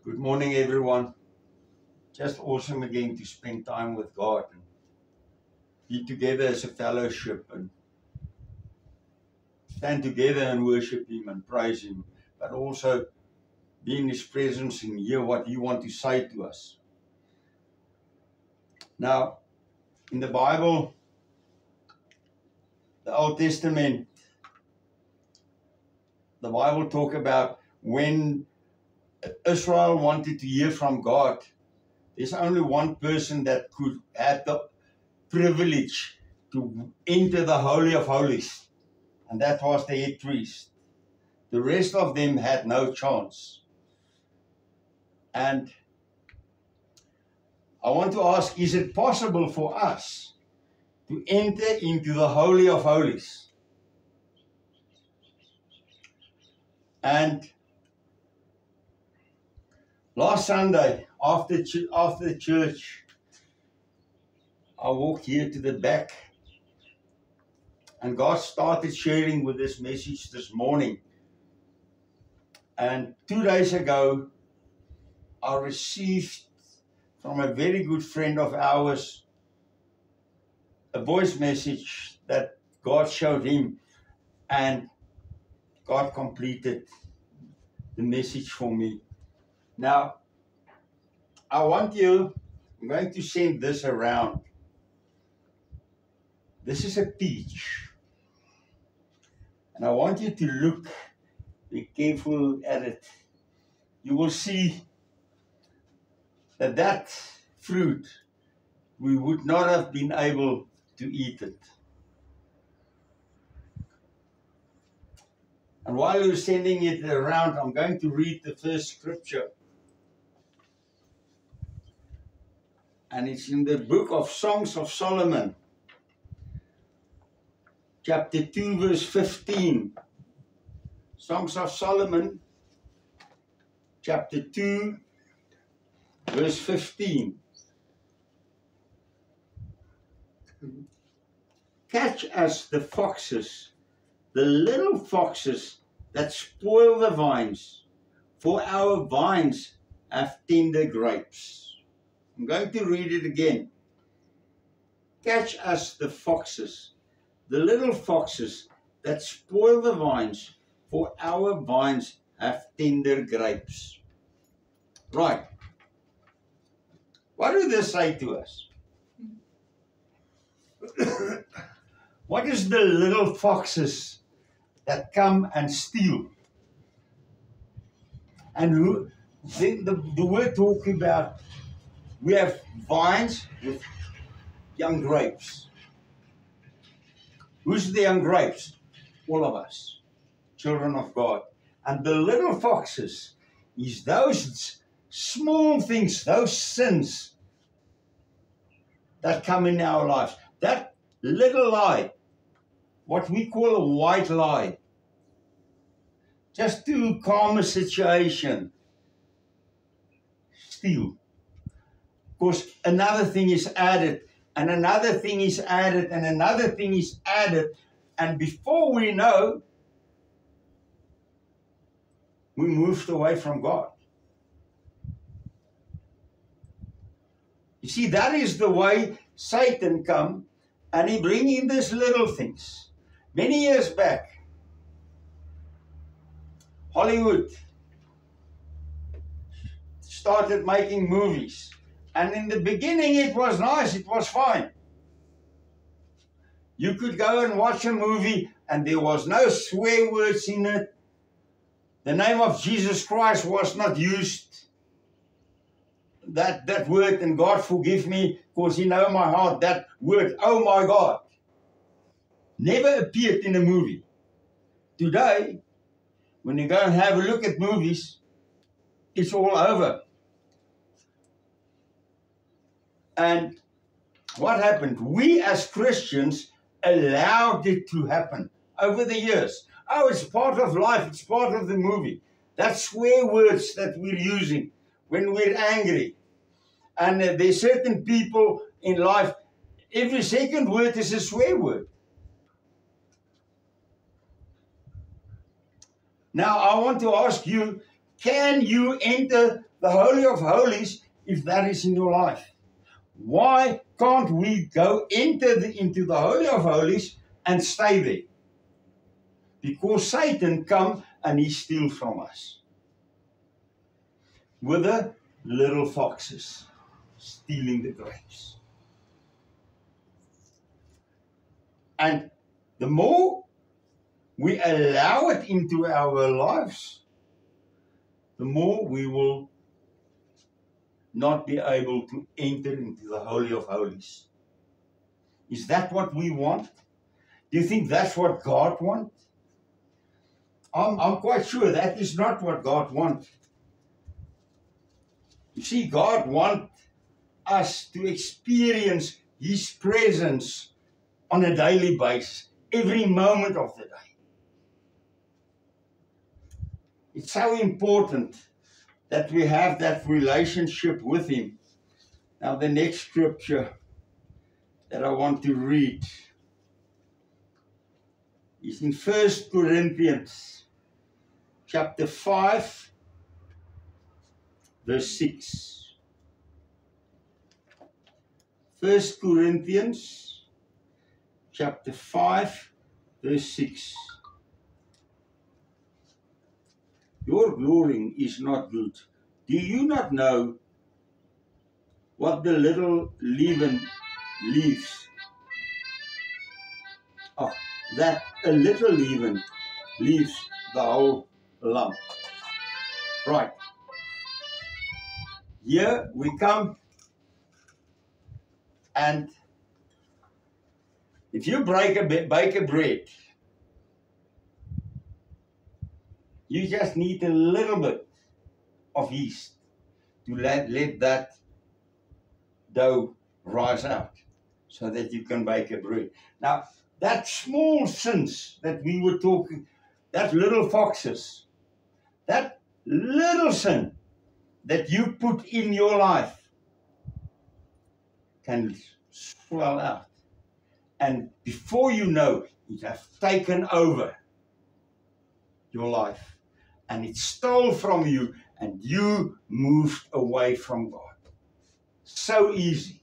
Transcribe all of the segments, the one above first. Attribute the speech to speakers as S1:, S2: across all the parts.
S1: Good morning, everyone. Just awesome again to spend time with God and be together as a fellowship and stand together and worship Him and praise Him, but also be in His presence and hear what He wants to say to us. Now, in the Bible, the Old Testament, the Bible talk about when Israel wanted to hear from God, there's only one person that could have the privilege to enter the Holy of Holies, and that was the head priest. The rest of them had no chance. And I want to ask, is it possible for us to enter into the Holy of Holies? And last Sunday, after the church, I walked here to the back, and God started sharing with this message this morning. And 2 days ago, I received from a very good friend of ours a voice message that God showed him, and God completed the message for me. Now, I'm going to send this around. This is a peach. And I want you to look, be careful at it. You will see that fruit, we would not have been able to eat it. And while you're sending it around, I'm going to read the first scripture. And it's in the book of Songs of Solomon, chapter 2, verse 15. Songs of Solomon, chapter 2, verse 15. Catch us the foxes, the little foxes that spoil the vines, for our vines have tender grapes. I'm going to read it again. Catch us the foxes, the little foxes that spoil the vines, for our vines have tender grapes. Right. What do this say to us? What is the little foxes that come and steal? And the word talking about, we have vines with young grapes. Who's the young grapes? All of us, children of God. And the little foxes is those small things, those sins that come in our lives. That little lie, what we call a white lie, just to calm a situation, steal. Because another thing is added, and another thing is added, and another thing is added, and before we know, we moved away from God. You see, that is the way Satan come, and he bring in these little things. Many years back, Hollywood started making movies. And in the beginning, it was nice, it was fine. You could go and watch a movie, and there was no swear words in it. The name of Jesus Christ was not used. That word, and God forgive me, because He knows my heart, that word, oh my God, never appeared in a movie. Today, when you go and have a look at movies, it's all over. And what happened? We as Christians allowed it to happen over the years. Oh, it's part of life. It's part of the movie. That's swear words that we're using when we're angry. And there's certain people in life, every second word is a swear word. Now, I want to ask you, can you enter the Holy of Holies if that is in your life? Why can't we go into the Holy of Holies and stay there? Because Satan comes and he steals from us. With the little foxes stealing the grapes. And the more we allow it into our lives, the more we will not be able to enter into the Holy of Holies. Is that what we want? Do you think that's what God wants? I'm quite sure that is not what God wants. You see, God wants us to experience His presence on a daily basis, every moment of the day. It's so important that we have that relationship with Him. Now, the next scripture that I want to read is in 1 Corinthians chapter 5, verse 6. 1 Corinthians chapter 5, verse 6. Your glorying is not good. Do you not know what the little leaven leaves? Oh, that a little leaven leaves the whole lump. Right. Here we come, and if you bake a bread, you just need a little bit of yeast to let that dough rise out so that you can bake a bread. Now, that small sins that we were talking, that little foxes, that little sin that you put in your life can swell out. And before you know, it has taken over your life. And it stole from you, and you moved away from God. So easy.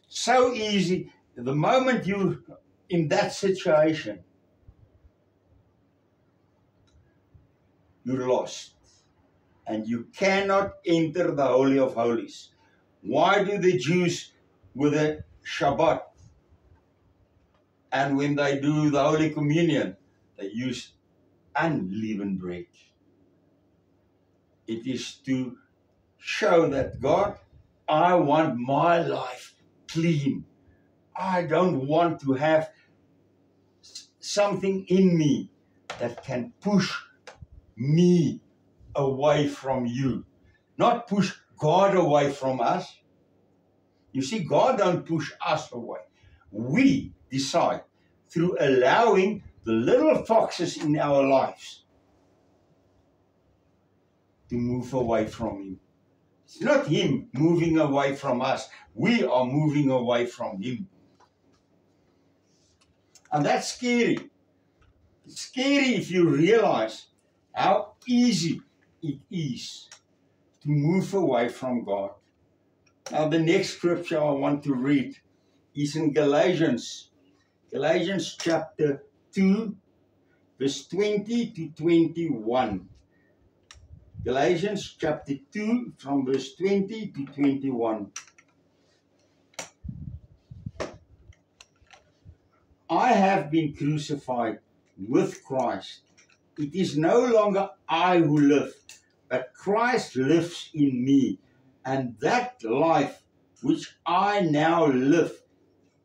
S1: So easy. The moment you're in that situation, you're lost. And you cannot enter the Holy of Holies. Why do the Jews with a Shabbat and when they do the Holy Communion, they use unleavened bread? It is to show that, God, I want my life clean. I don't want to have something in me that can push me away from you. Not push God away from us. You see, God don't push us away. We decide through allowing the little foxes in our lives to move away from Him. It's not Him moving away from us. We are moving away from Him. And that's scary. It's scary if you realize how easy it is to move away from God. Now, the next scripture I want to read is in Galatians chapter 2, verse 20 to 21. Galatians chapter 2, from verse 20 to 21. I have been crucified with Christ. It is no longer I who live, but Christ lives in me. And that life which I now live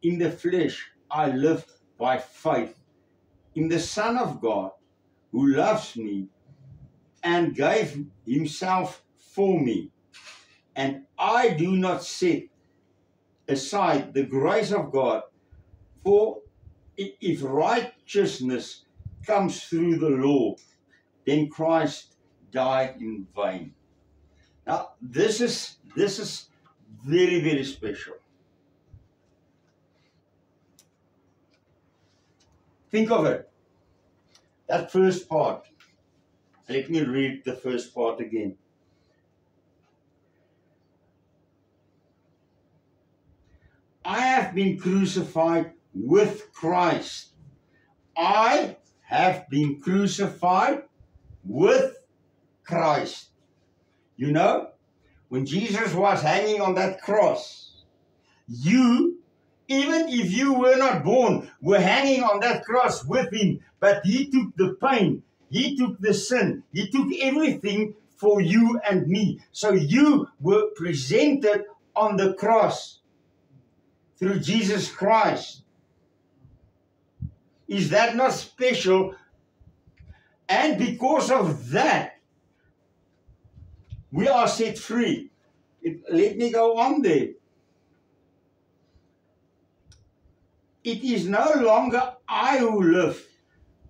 S1: in the flesh, I live by faith in the Son of God, who loves me and gave Himself for me. And I do not set aside the grace of God, for if righteousness comes through the law, then Christ died in vain. Now, this is very, very special. Think of it. That first part. Let me read the first part again. I have been crucified with Christ. I have been crucified with Christ. You know, when Jesus was hanging on that cross, you, even if you were not born, were hanging on that cross with him. But he took the pain, he took the sin, he took everything for you and me. So you were presented on the cross through Jesus Christ. Is that not special? And because of that, we are set free. Let me go on there. It is no longer I who live,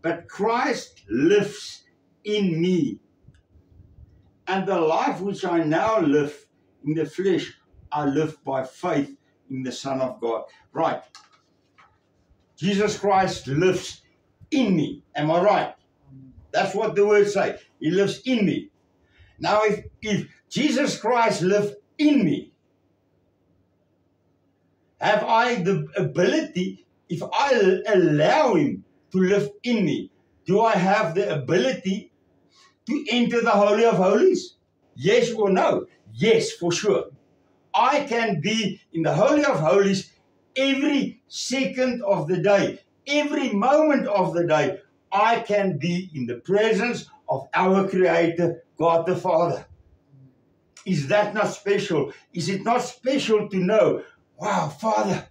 S1: but Christ lives in me. And the life which I now live in the flesh, I live by faith in the Son of God. Right. Jesus Christ lives in me. Am I right? That's what the words say. He lives in me. Now, if Jesus Christ lives in me, have I the ability, if I allow him to live in me, do I have the ability to enter the Holy of Holies? Yes or no? Yes, for sure. I can be in the Holy of Holies every second of the day, every moment of the day. I can be in the presence of our Creator, God the Father. Is that not special? Is it not special to know, wow, Father,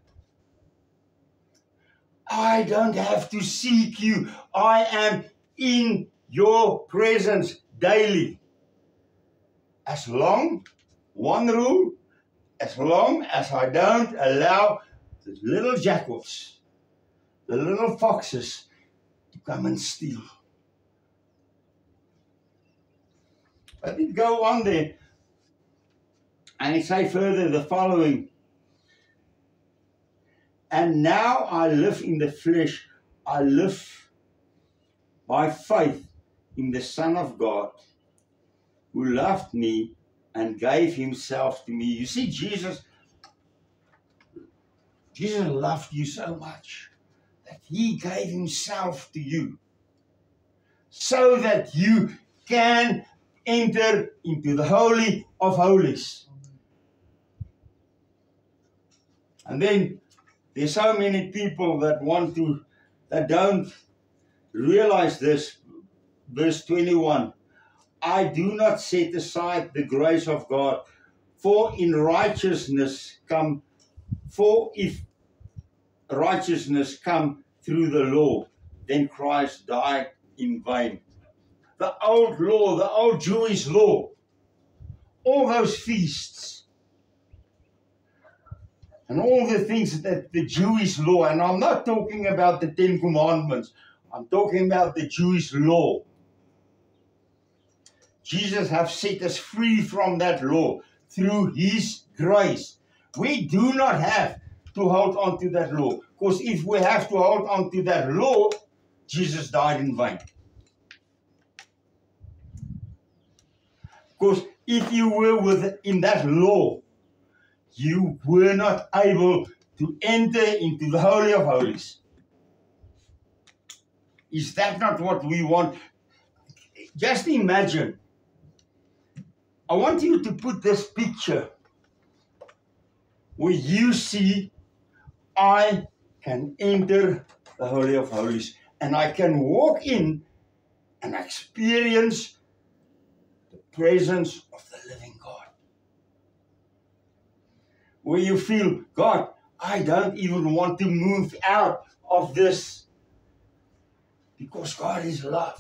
S1: I don't have to seek you. I am in your presence daily. As long, one rule, as long as I don't allow the little jackals, the little foxes to come and steal. Let me go on there and say further the following. And now I live in the flesh. I live by faith in the Son of God who loved me and gave himself to me. You see, Jesus loved you so much that he gave himself to you so that you can enter into the Holy of Holies. And then there's so many people that don't realize this. Verse 21, I do not set aside the grace of God, for if righteousness come through the law, then Christ died in vain. The old law, the old Jewish law, all those feasts, and all the things that the Jewish law, and I'm not talking about the Ten Commandments, I'm talking about the Jewish law. Jesus has set us free from that law through his grace. We do not have to hold on to that law, because if we have to hold on to that law, Jesus died in vain. Because if you were within that law, you were not able to enter into the Holy of Holies. Is that not what we want? Just imagine. I want you to put this picture where you see I can enter the Holy of Holies and I can walk in and experience the presence of the living God. Where you feel, God, I don't even want to move out of this because God is love.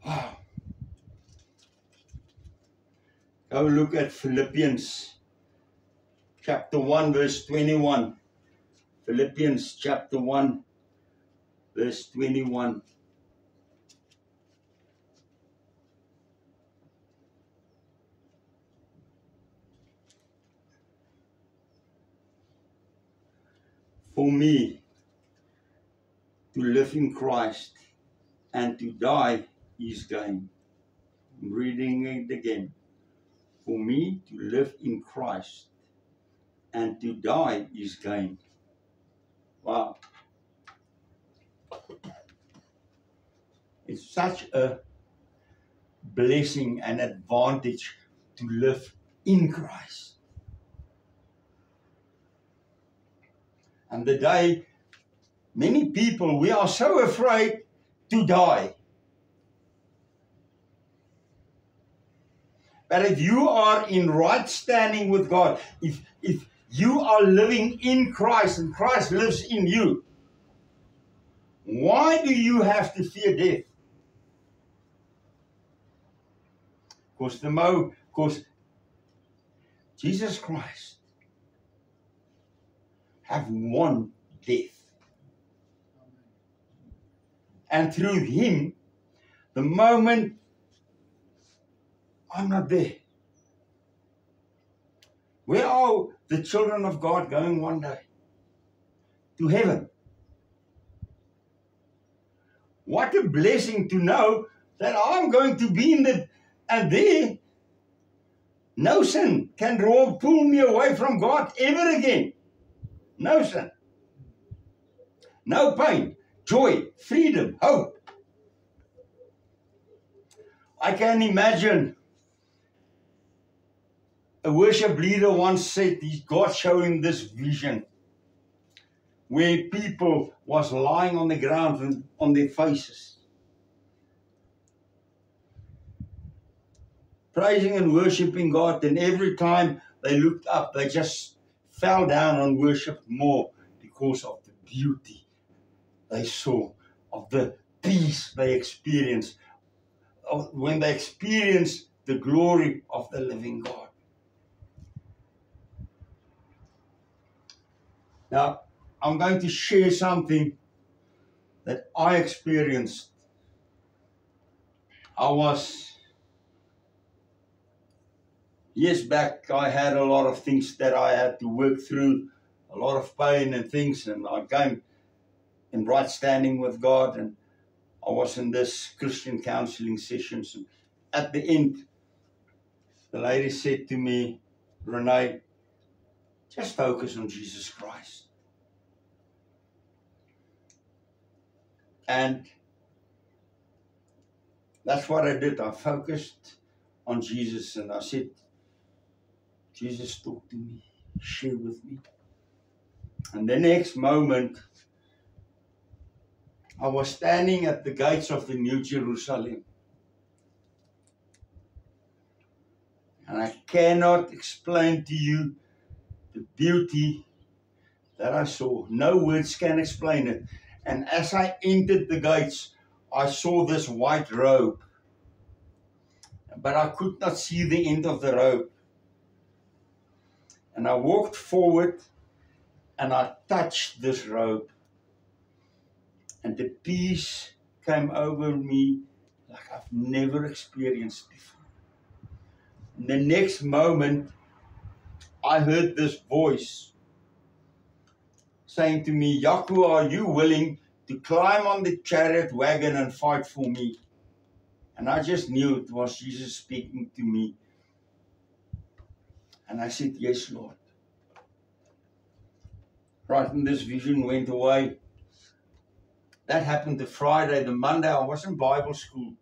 S1: Wow. Go look at Philippians chapter 1 verse 21. Philippians chapter 1 verse 21. For me, to live in Christ and to die is gain. I'm reading it again. For me to live in Christ and to die is gain. Wow. It's such a blessing and advantage to live in Christ. And the day, many people, we are so afraid to die. But if you are in right standing with God, if you are living in Christ and Christ lives in you, why do you have to fear death? Because Jesus Christ have won death. And through him, the moment I'm not there, where are the children of God going one day? To heaven. What a blessing to know that I'm going to be in the, and there, no sin can pull me away from God ever again. No sin. No pain, joy, freedom, hope. I can imagine a worship leader once said, God showed him this vision where people was lying on the ground and on their faces, praising and worshiping God, and every time they looked up, they just fell down and worshipped more because of the beauty they saw, of the peace they experienced, when they experienced the glory of the living God. Now, I'm going to share something that I experienced. Years back, I had a lot of things that I had to work through, a lot of pain and things, and I came in right standing with God, and I was in this Christian counseling sessions. And at the end, the lady said to me, Renee, just focus on Jesus Christ. And that's what I did. I focused on Jesus, and I said, Jesus, talk to me, share with me. And the next moment, I was standing at the gates of the New Jerusalem. And I cannot explain to you the beauty that I saw. No words can explain it. And as I entered the gates, I saw this white robe. But I could not see the end of the robe. And I walked forward and I touched this robe. And the peace came over me like I've never experienced before. And the next moment, I heard this voice saying to me, Jaco, are you willing to climb on the chariot wagon and fight for me? And I just knew it was Jesus speaking to me. And I said, yes, Lord. Right, and this vision went away. That happened the Friday. The Monday, I was in Bible school.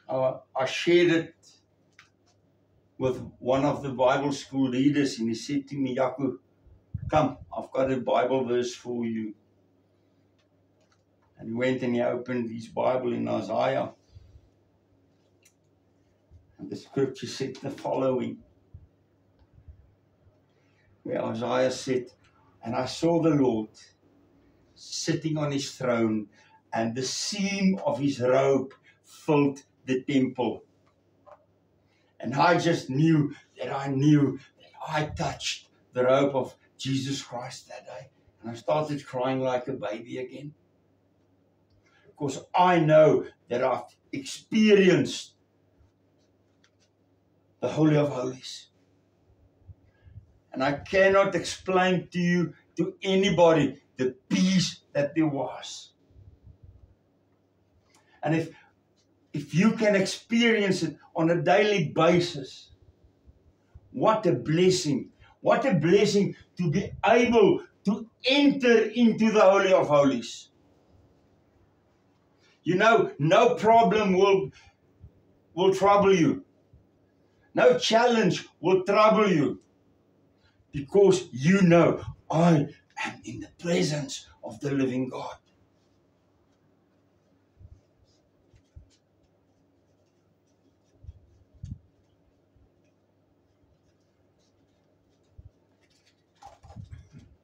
S1: I shared it with one of the Bible school leaders, and he said to me, Jaco, come, I've got a Bible verse for you. And he went and he opened his Bible in Isaiah. And the scripture said the following, where Isaiah said, and I saw the Lord sitting on his throne, and the seam of his robe filled the temple. And I just knew that I touched the robe of Jesus Christ that day. And I started crying like a baby again. Because I know that I've experienced the Holy of Holies. And I cannot explain to you, to anybody, the peace that there was. And if if you can experience it on a daily basis, what a blessing. What a blessing to be able to enter into the Holy of Holies. You know, no problem will trouble you. No challenge will trouble you. Because you know, I am in the presence of the living God.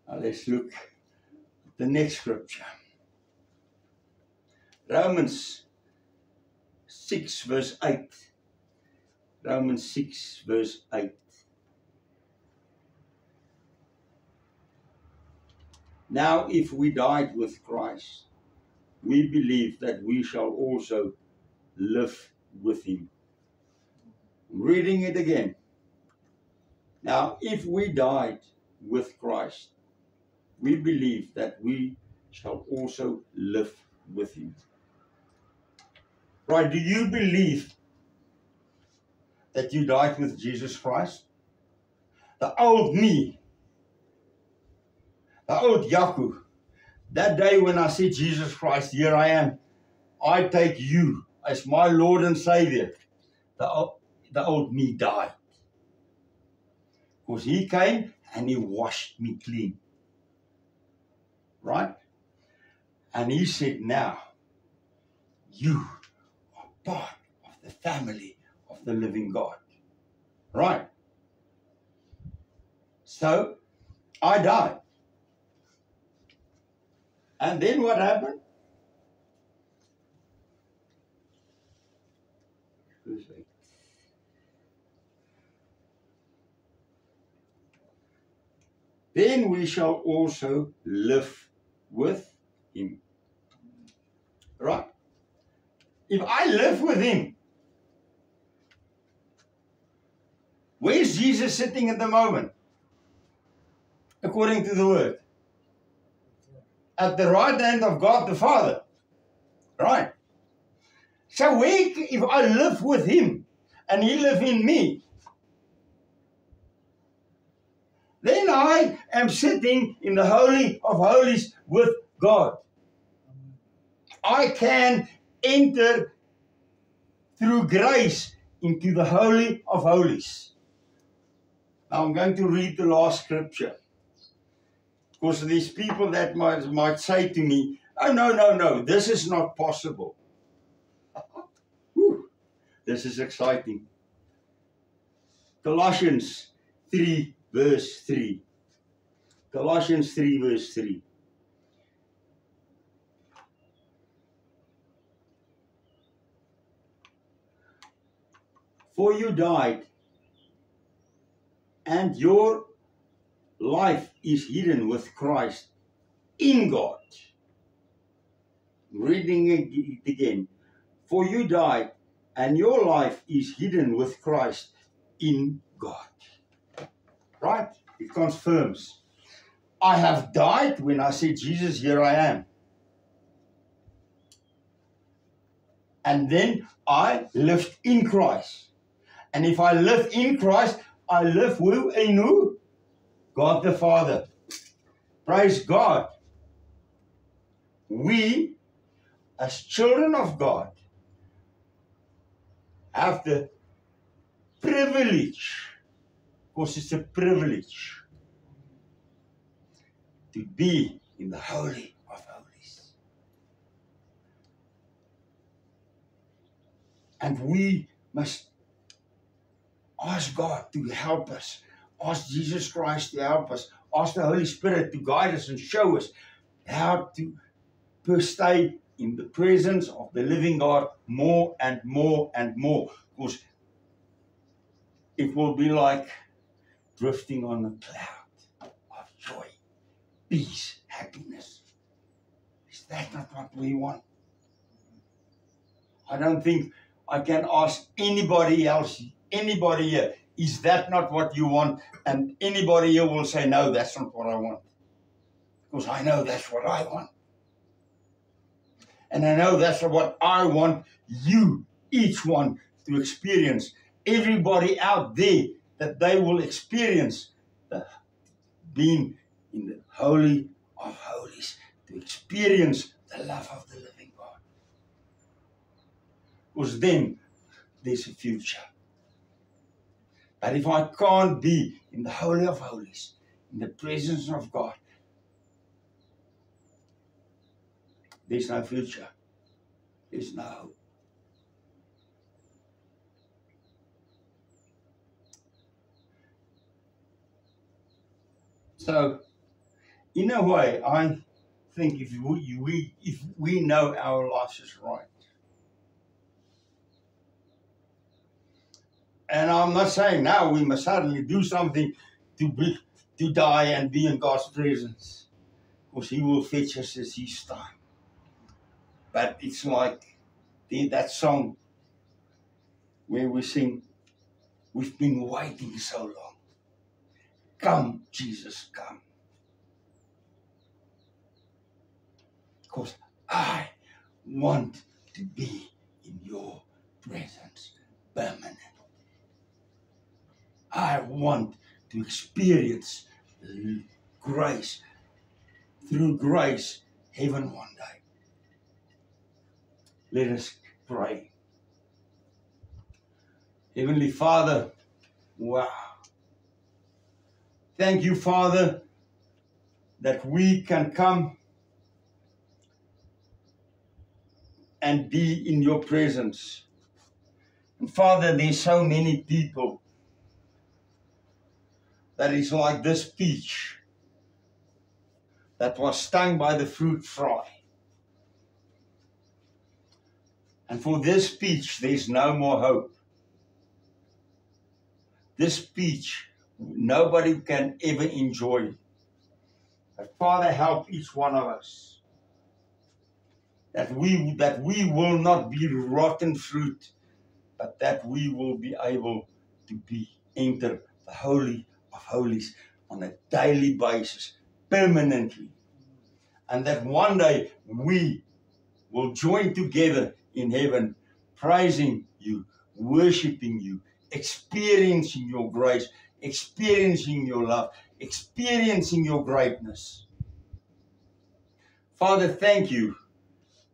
S1: Now let's look at the next scripture. Romans 6 verse 8. Romans 6 verse 8. Now if we died with Christ, we believe that we shall also live with him. I'm reading it again. Now if we died with Christ, we believe that we shall also live with him. Right, do you believe that you died with Jesus Christ? The old me, the old Yaku, that day when I said, Jesus Christ, here I am, I take you as my Lord and Savior. The old me died. Because he came and he washed me clean. Right? And he said, now, you are part of the family of the living God. Right? So, I died. And then what happened? Then we shall also live with him. Right? If I live with him, where's Jesus sitting at the moment? According to the word. At the right hand of God the Father. Right? So if I live with him and he lives in me, then I am sitting in the Holy of Holies with God. I can enter through grace into the Holy of Holies. Now I'm going to read the last scripture. Because these people that might say to me, oh, no, this is not possible. Whew, this is exciting. Colossians 3 verse 3. Colossians 3 verse 3. For you died, and your life is hidden with Christ in God. Reading it again. For you died, and your life is hidden with Christ in God. Right? It confirms. I have died when I said, Jesus, here I am. And then I lived in Christ. And if I live in Christ, I live in who? God the Father. Praise God. We, as children of God, have the privilege, because it's a privilege, to be in the Holy of Holies. And we must ask God to help us. Ask Jesus Christ to help us. Ask the Holy Spirit to guide us and show us how to stay in the presence of the living God more and more and more. Because it will be like drifting on a cloud of joy, peace, happiness. Is that not what we want? I don't think I can ask anybody else, anybody here, is that not what you want? And anybody here will say, no, that's not what I want. Because I know that's what I want. And I know that's what I want you each one to experience, everybody out there, that they will experience the being in the Holy of Holies, to experience the love of the living God. Because then there's a future. But if I can't be in the Holy of Holies, in the presence of God, there's no future. There's no hope. So, in a way, I think if we know our life is right, and I'm not saying now we must suddenly do something to die and be in God's presence, because He will fetch us as His time. But it's like that song where we sing, we've been waiting so long. Come, Jesus, come. Because I want to be in your presence permanently. I want to experience grace, through grace, heaven one day. Let us pray. Heavenly Father, wow. Thank you, Father, that we can come and be in your presence. And Father, there's so many people that is like this peach that was stung by the fruit fly. And for this peach, there's no more hope. This peach, nobody can ever enjoy. But Father, help each one of us, that we will not be rotten fruit, but that we will be able to enter the Holy of Holies on a daily basis, permanently. And that one day we will join together in heaven, praising you, worshiping you, experiencing your grace, experiencing your love, experiencing your greatness. Father, thank you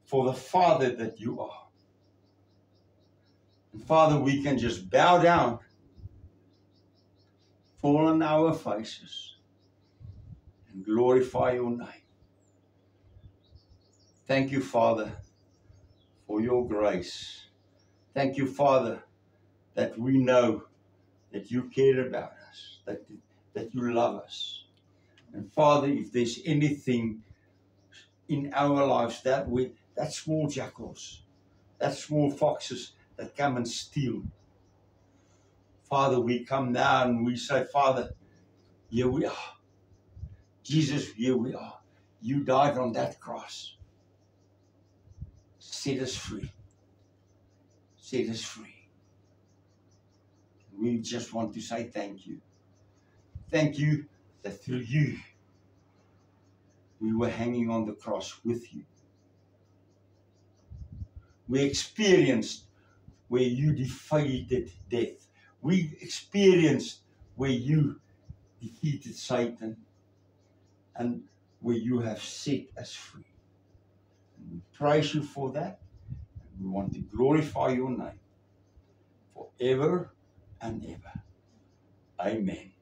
S1: for the Father that you are. And Father, we can just bow down, fall on our faces, and glorify your name. Thank you, Father, for your grace. Thank you, Father, that we know that you care about us, that you love us. And Father, if there's anything in our lives that small jackals, that small foxes that come and steal, Father, we come now and we say, Father, here we are. Jesus, here we are. You died on that cross. Set us free. Set us free. We just want to say thank you. Thank you that through you, we were hanging on the cross with you. We experienced where you defeated death. We experienced where you defeated Satan and where you have set us free. And we praise you for that. And we want to glorify your name forever and ever. Amen.